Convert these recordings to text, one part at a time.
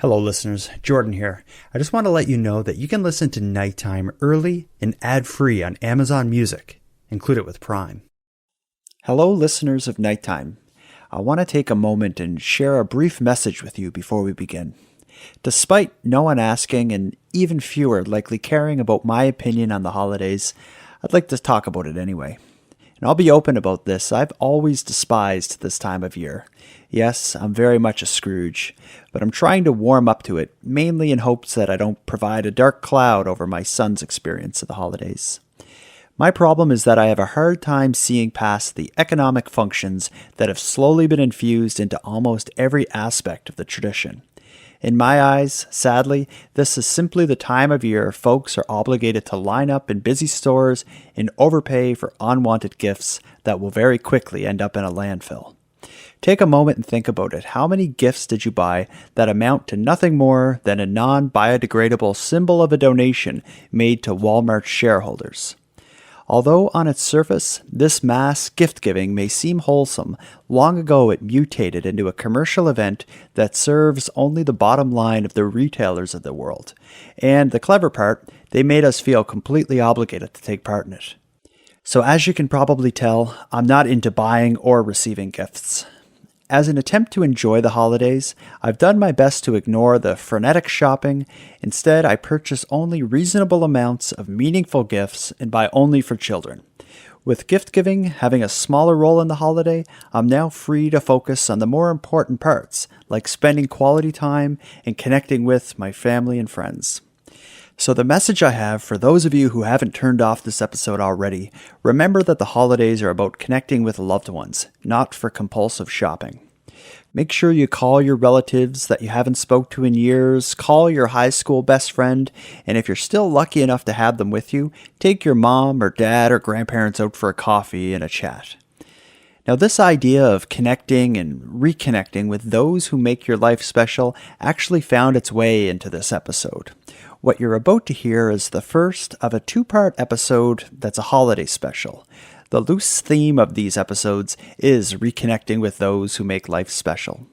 Hello listeners, Jordan here. I just want to let you know that you can listen to Nighttime early and ad-free on Amazon Music. Include it with Prime. Hello listeners of Nighttime. I want to take a moment and share a brief message with you before we begin. Despite no one asking and even fewer likely caring about my opinion on the holidays, I'd like to talk about it anyway. And I'll be open about this. I've always despised this time of year. Yes, I'm very much a Scrooge, but I'm trying to warm up to it, mainly in hopes that I don't provide a dark cloud over my son's experience of the holidays. My problem is that I have a hard time seeing past the economic functions that have slowly been infused into almost every aspect of the tradition. In my eyes, sadly, this is simply the time of year folks are obligated to line up in busy stores and overpay for unwanted gifts that will very quickly end up in a landfill. Take a moment and think about it. How many gifts did you buy that amount to nothing more than a non-biodegradable symbol of a donation made to Walmart shareholders? Although on its surface, this mass gift-giving may seem wholesome, long ago it mutated into a commercial event that serves only the bottom line of the retailers of the world. And the clever part, they made us feel completely obligated to take part in it. So as you can probably tell, I'm not into buying or receiving gifts. As an attempt to enjoy the holidays, I've done my best to ignore the frenetic shopping. Instead, I purchase only reasonable amounts of meaningful gifts and buy only for children. With gift giving having a smaller role in the holiday, I'm now free to focus on the more important parts, like spending quality time and connecting with my family and friends. So the message I have for those of you who haven't turned off this episode already, remember that the holidays are about connecting with loved ones, not for compulsive shopping. Make sure you call your relatives that you haven't spoke to in years, call your high school best friend, and if you're still lucky enough to have them with you, take your mom or dad or grandparents out for a coffee and a chat. Now, this idea of connecting and reconnecting with those who make your life special actually found its way into this episode. What you're about to hear is the first of a two-part episode that's a holiday special. The loose theme of these episodes is reconnecting with those who make life special.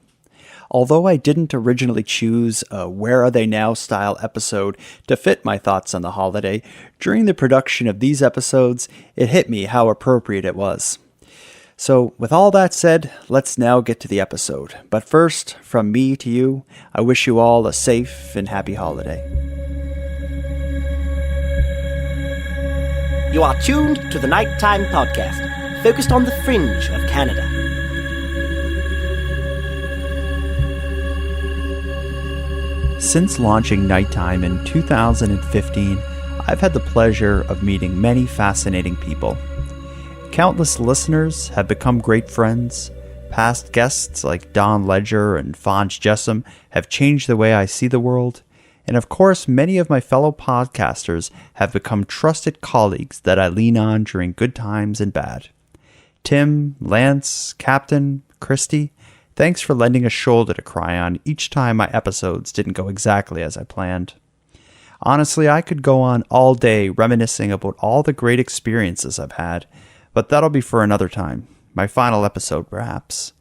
Although I didn't originally choose a Where Are They Now style episode to fit my thoughts on the holiday, during the production of these episodes, it hit me how appropriate it was. So, with all that said, let's now get to the episode. But first, from me to you, I wish you all a safe and happy holiday. You are tuned to the Nighttime Podcast, focused on the fringe of Canada. Since launching Nighttime in 2015, I've had the pleasure of meeting many fascinating people. Countless listeners have become great friends. Past guests like Don Ledger and Fonz Jessam have changed the way I see the world. And of course, many of my fellow podcasters have become trusted colleagues that I lean on during good times and bad. Tim, Lance, Captain, Christy, thanks for lending a shoulder to cry on each time my episodes didn't go exactly as I planned. Honestly, I could go on all day reminiscing about all the great experiences I've had, but that'll be for another time, my final episode perhaps.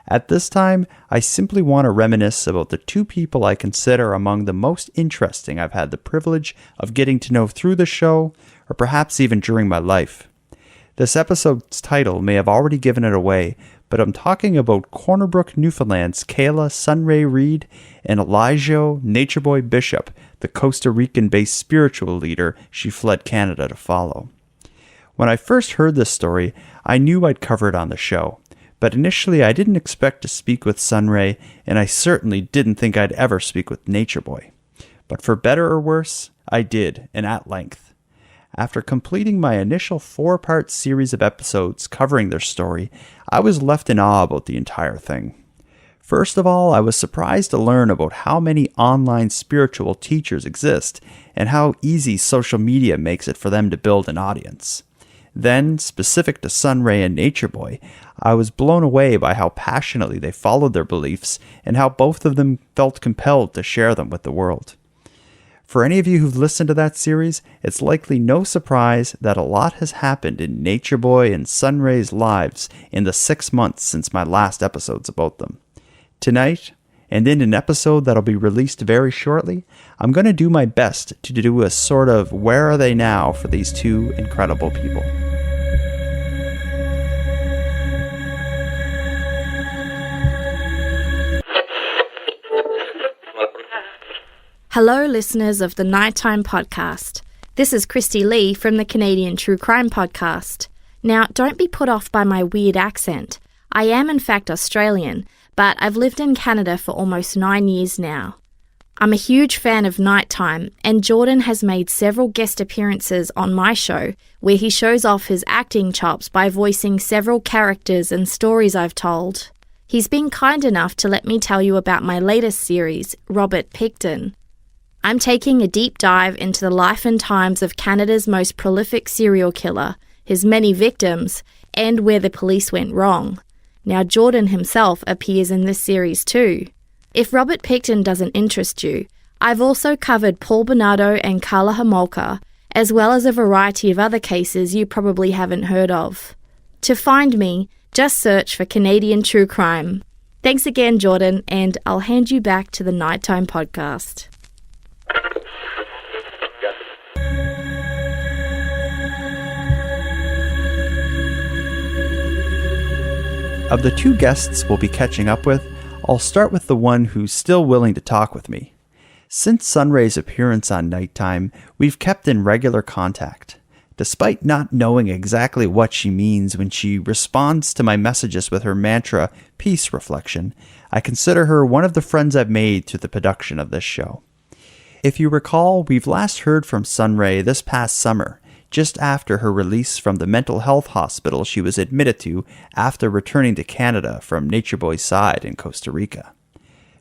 At this time, I simply want to reminisce about the two people I consider among the most interesting I've had the privilege of getting to know through the show, or perhaps even during my life. This episode's title may have already given it away, but I'm talking about Cornerbrook, Newfoundland's Kayla Sunray Reed and Eligio Natureboy Bishop, the Costa Rican-based spiritual leader she fled Canada to follow. When I first heard this story, I knew I'd cover it on the show. But initially, I didn't expect to speak with Sunray, and I certainly didn't think I'd ever speak with Natureboy. But for better or worse, I did, and at length. After completing my initial 4-part series of episodes covering their story, I was left in awe about the entire thing. First of all, I was surprised to learn about how many online spiritual teachers exist, and how easy social media makes it for them to build an audience. Then, specific to Sunray and Natureboy, I was blown away by how passionately they followed their beliefs and how both of them felt compelled to share them with the world. For any of you who've listened to that series, it's likely no surprise that a lot has happened in Natureboy and Sunray's lives in the 6 months since my last episodes about them. Tonight, And in an episode that'll be released very shortly, I'm going to do my best to do a sort of where are they now for these two incredible people. Hello, listeners of the Nighttime Podcast. This is Christy Lee from the Canadian True Crime Podcast. Now, don't be put off by my weird accent. I am in fact Australian, but I've lived in Canada for almost 9 years now. I'm a huge fan of Nighttime, and Jordan has made several guest appearances on my show where he shows off his acting chops by voicing several characters and stories I've told. He's been kind enough to let me tell you about my latest series, Robert Picton. I'm taking a deep dive into the life and times of Canada's most prolific serial killer, his many victims, and where the police went wrong. Now, Jordan himself appears in this series too. If Robert Picton doesn't interest you, I've also covered Paul Bernardo and Karla Homolka, as well as a variety of other cases you probably haven't heard of. To find me, just search for Canadian True Crime. Thanks again, Jordan, and I'll hand you back to the Nighttime Podcast. Of the two guests we'll be catching up with, I'll start with the one who's still willing to talk with me. Since Sunray's appearance on Nighttime, we've kept in regular contact. Despite not knowing exactly what she means when she responds to my messages with her mantra, peace reflection, I consider her one of the friends I've made through the production of this show. If you recall, we've last heard from Sunray this past summer, just after her release from the mental health hospital she was admitted to after returning to Canada from Natureboy's side in Costa Rica.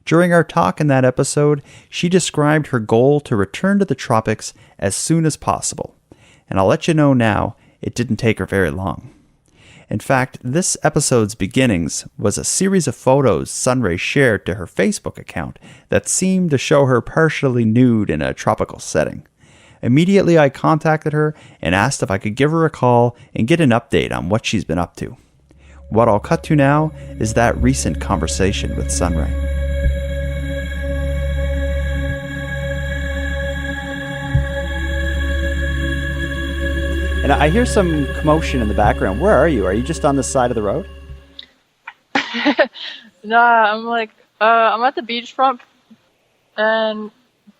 During our talk in that episode, she described her goal to return to the tropics as soon as possible. And I'll let you know now, it didn't take her very long. In fact, this episode's beginnings was a series of photos Sunray shared to her Facebook account that seemed to show her partially nude in a tropical setting. Immediately, I contacted her and asked if I could give her a call and get an update on what she's been up to. What I'll cut to now is that recent conversation with Sunray. And I hear some commotion in the background. Where are you? Are you just on this side of the road? Nah, I'm at the beachfront, and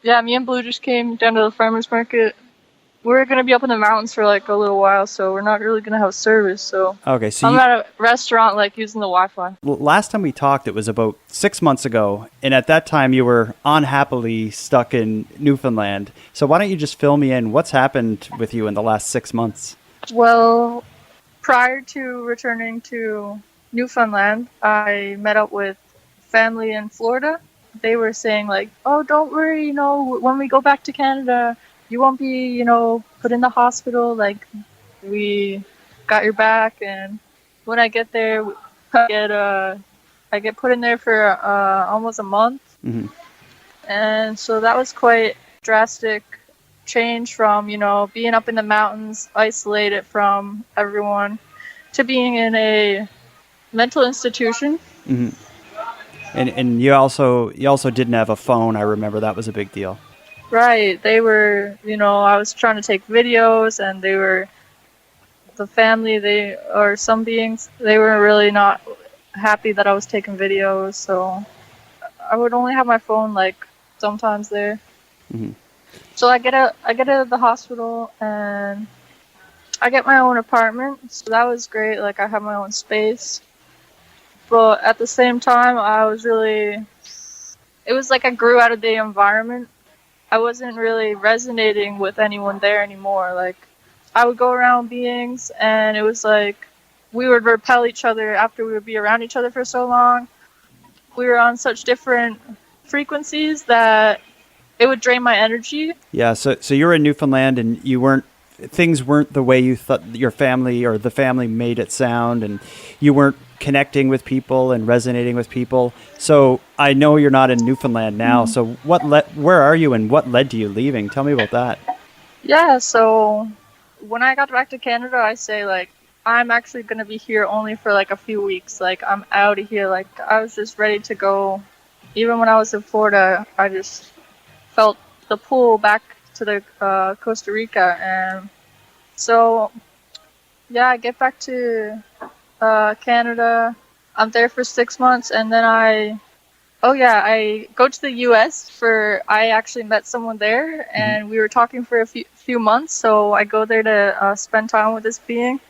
yeah, me and Blue just came down to the farmer's market. We're going to be up in the mountains for like a little while, so we're not really going to have service. So okay, so I'm at a restaurant like using the Wi-Fi. Last time we talked, it was about 6 months ago, and at that time you were unhappily stuck in Newfoundland. So why don't you just fill me in? What's happened with you in the last 6 months? Well, prior to returning to Newfoundland, I met up with family in Florida. They were saying like, oh, don't worry, when we go back to Canada, you won't be, put in the hospital. Like, we got your back. And when I get there, I get put in there for almost a month. Mm-hmm. And so that was quite drastic change from, being up in the mountains, isolated from everyone, to being in a mental institution. Mm-hmm. And you also didn't have a phone. I remember that was a big deal. Right. They were, I was trying to take videos, and the family, some beings, they were really not happy that I was taking videos. So I would only have my phone like sometimes there. Mm-hmm. So I get out of the hospital, and I get my own apartment. So that was great. Like, I have my own space. But at the same time, it was like I grew out of the environment. I wasn't really resonating with anyone there anymore. Like, I would go around beings, and it was like we would repel each other after we would be around each other for so long. We were on such different frequencies that it would drain my energy. Yeah, so you were in Newfoundland, and things weren't the way you thought your family or the family made it sound, and you weren't connecting with people and resonating with people. So I know you're not in Newfoundland now. So where are you, and what led to you leaving? Tell me about that. Yeah, so when I got back to Canada, I say like, I'm actually going to be here only for like a few weeks. Like, I'm out of here. Like, I was just ready to go even when I was in Florida, I just felt the pull back to the Costa Rica, and so yeah, I get back to Canada. I'm there for 6 months, and then I go to the U.S. I actually met someone there, and we were talking for a few months. So I go there to spend time with this being,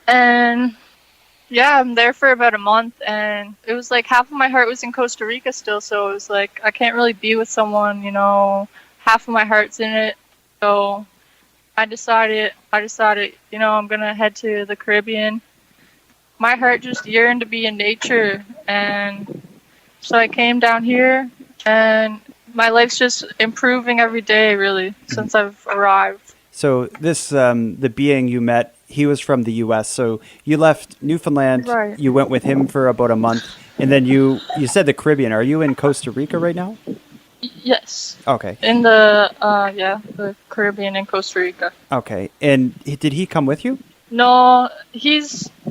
and yeah, I'm there for about a month, and it was like half of my heart was in Costa Rica still. So it was like I can't really be with someone, half of my heart's in it. So I decided, I'm gonna head to the Caribbean. My heart just yearned to be in nature, and so I came down here, and my life's just improving every day, really, since I've arrived. So this, the being you met, he was from the U.S., so you left Newfoundland, Right. You went with him for about a month, and then you said the Caribbean. Are you in Costa Rica right now? Yes. Okay. In the Caribbean and Costa Rica. Okay. And did he come with you? No,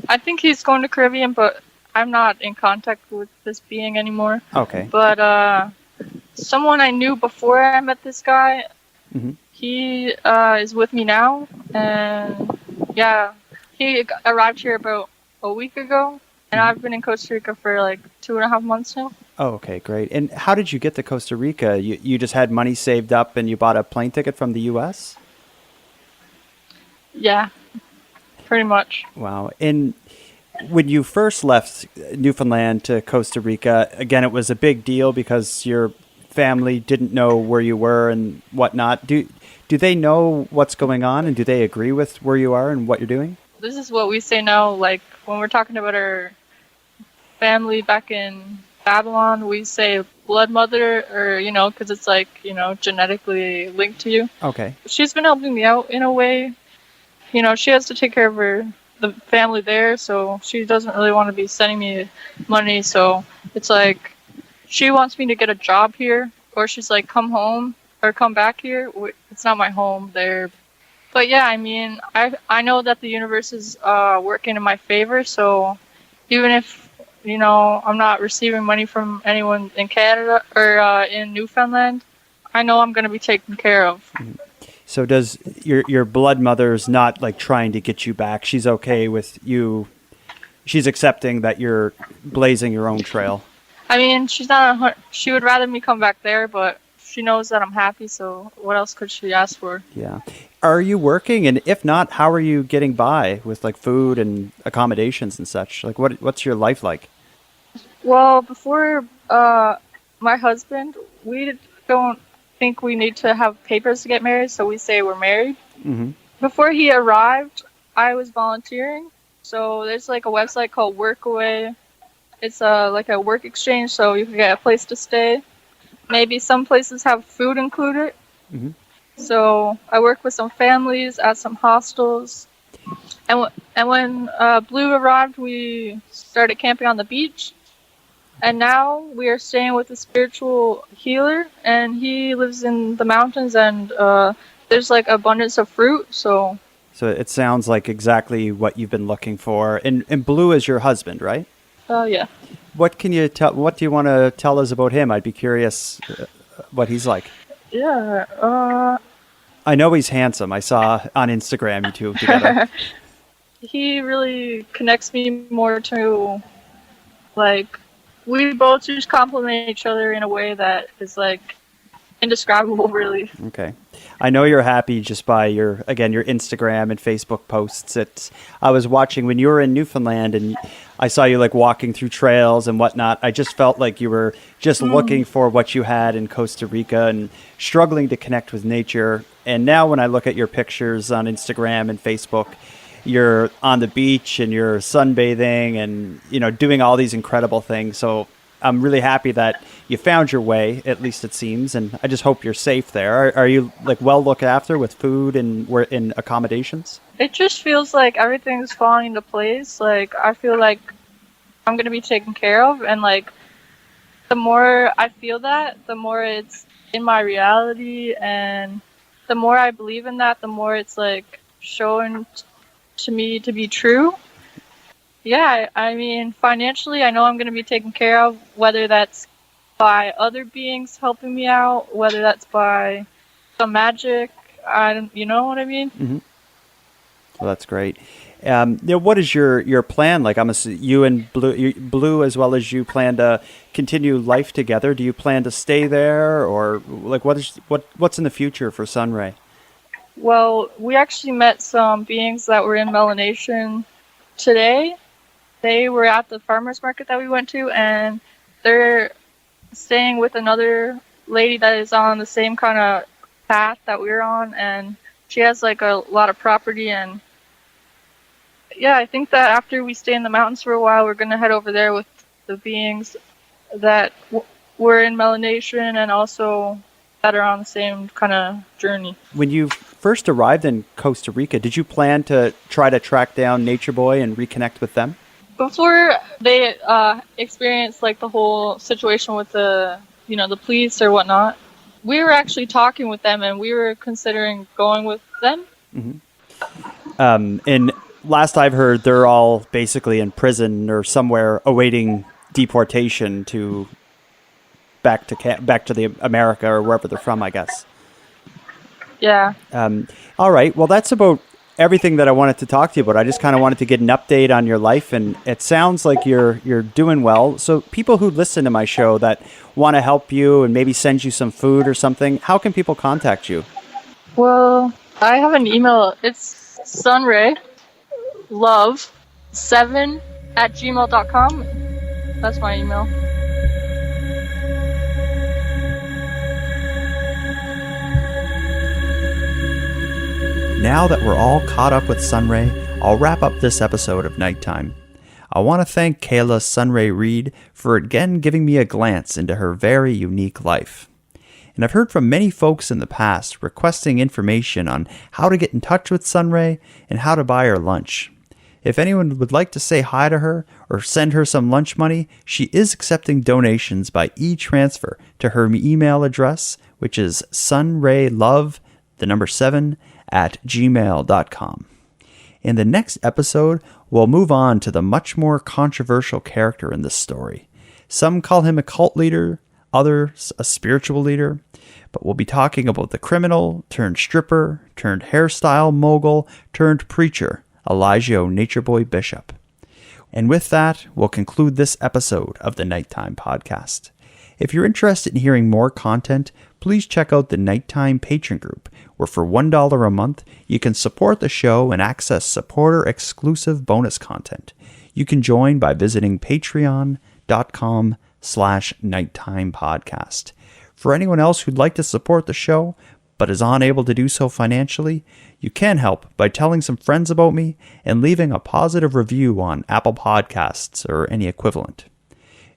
I think he's going to Caribbean, but I'm not in contact with this being anymore. Okay. But someone I knew before I met this guy, he is with me now, and yeah, he arrived here about a week ago, and I've been in Costa Rica for like 2.5 months now. Oh, okay, great. And how did you get to Costa Rica? You just had money saved up and you bought a plane ticket from the U.S.? Yeah, pretty much. Wow. And when you first left Newfoundland to Costa Rica, again, it was a big deal because your family didn't know where you were and whatnot. Do they know what's going on, and do they agree with where you are and what you're doing? This is what we say now, like when we're talking about our family back in Babylon, we say blood mother, or, because it's like, genetically linked to you. Okay. She's been helping me out in a way. She has to take care of the family there, so she doesn't really want to be sending me money. So it's like she wants me to get a job here, or she's like, come home or come back here. It's not my home there. But yeah, I mean, I know that the universe is working in my favor, so even if I'm not receiving money from anyone in Canada or in Newfoundland, I know I'm going to be taken care of. So does your blood mother's not like trying to get you back? She's okay with you. She's accepting that you're blazing your own trail. I mean, she would rather me come back there, but she knows that I'm happy. So what else could she ask for? Yeah. Are you working? And if not, how are you getting by with like food and accommodations and such? Like what's your life like? Well, before my husband, we don't think we need to have papers to get married, so we say we're married. Mm-hmm. Before he arrived, I was volunteering. So there's like a website called Workaway. It's like a work exchange, so you can get a place to stay. Maybe some places have food included. Mm-hmm. So I work with some families at some hostels. And when Blue arrived, we started camping on the beach. And now we are staying with a spiritual healer, and he lives in the mountains, and there's like abundance of fruit. So it sounds like exactly what you've been looking for. And Blue is your husband, right? Yeah. What can you tell? What do you want to tell us about him? I'd be curious what he's like. Yeah. I know he's handsome. I saw on Instagram you two together. He really connects me more to, like, we both just complement each other in a way that is like indescribable, really. Okay. I know you're happy just by your Instagram and Facebook posts. I was watching when you were in Newfoundland and I saw you like walking through trails and whatnot. I just felt like you were just looking for what you had in Costa Rica and struggling to connect with nature. And now when I look at your pictures on Instagram and Facebook, you're on the beach and you're sunbathing and, doing all these incredible things. So I'm really happy that you found your way, at least it seems. And I just hope you're safe there. Are you like well looked after with food and in accommodations? It just feels like everything's falling into place. Like, I feel like I'm going to be taken care of. And like, the more I feel that, the more it's in my reality. And the more I believe in that, the more it's like shown to me to be true. Yeah, I mean, financially, I know I'm going to be taken care of, whether that's by other beings helping me out, whether that's by some magic. You know what I mean? Mm-hmm. Well, that's great. What is your plan? Like, you and Blue, as well as you, plan to continue life together. Do you plan to stay there, or like what's in the future for Sunray? Well, we actually met some beings that were in Melanation today. They were at the farmers market that we went to, and they're staying with another lady that is on the same kind of path that we're on, and she has like a lot of property. And yeah, I think that after we stay in the mountains for a while, we're going to head over there with the beings that were in Melanation and also that are on the same kind of journey. When you first arrived in Costa Rica, did you plan to try to track down Natureboy and reconnect with them? Before they experienced like the whole situation with the police or whatnot, we were actually talking with them, and we were considering going with them. Mm-hmm. And last I've heard, they're all basically in prison or somewhere awaiting deportation to back to the America or wherever they're from, I guess. Yeah. All right. Well, that's about everything that I wanted to talk to you about. I just kind of wanted to get an update on your life, and it sounds like you're doing well. So people who listen to my show that want to help you and maybe send you some food or something, how can people contact you? Well, I have an email. It's Sunray love7@gmail.com. That's my email. Now that we're all caught up with Sunray, I'll wrap up this episode of Nighttime. I want to thank Kayla Sunray Reed for again giving me a glance into her very unique life. And I've heard from many folks in the past requesting information on how to get in touch with Sunray and how to buy her lunch. If anyone would like to say hi to her or send her some lunch money, she is accepting donations by e-transfer to her email address, which is sunraylove7@gmail.com. In the next episode, we'll move on to the much more controversial character in this story. Some call him a cult leader, others a spiritual leader, but we'll be talking about the criminal turned stripper turned hairstyle mogul turned preacher, Eligio Natureboy Bishop. And with that, we'll conclude this episode of the Nighttime Podcast. If you're interested in hearing more content, please check out the Nighttime Patron group, where for $1 a month, you can support the show and access supporter-exclusive bonus content. You can join by visiting patreon.com/nighttimepodcast. For anyone else who'd like to support the show, but is unable to do so financially, you can help by telling some friends about me and leaving a positive review on Apple Podcasts or any equivalent.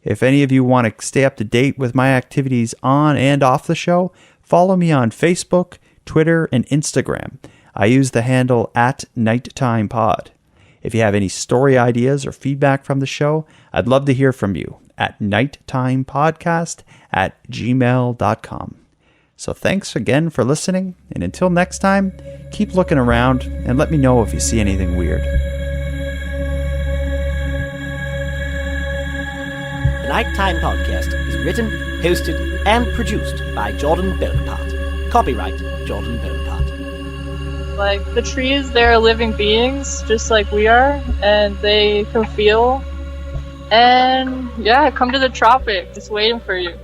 If any of you want to stay up to date with my activities on and off the show, follow me on Facebook, Twitter, and Instagram. I use the handle @NighttimePod. If you have any story ideas or feedback from the show, I'd love to hear from you at nighttimepodcast@gmail.com. So thanks again for listening, and until next time, keep looking around and let me know if you see anything weird. The Nighttime Podcast is written, hosted, and produced by Jordan Bonaparte. Copyright Jordan Bonaparte. Like, the trees, they're living beings, just like we are, and they can feel. And yeah, come to the tropics. It's waiting for you.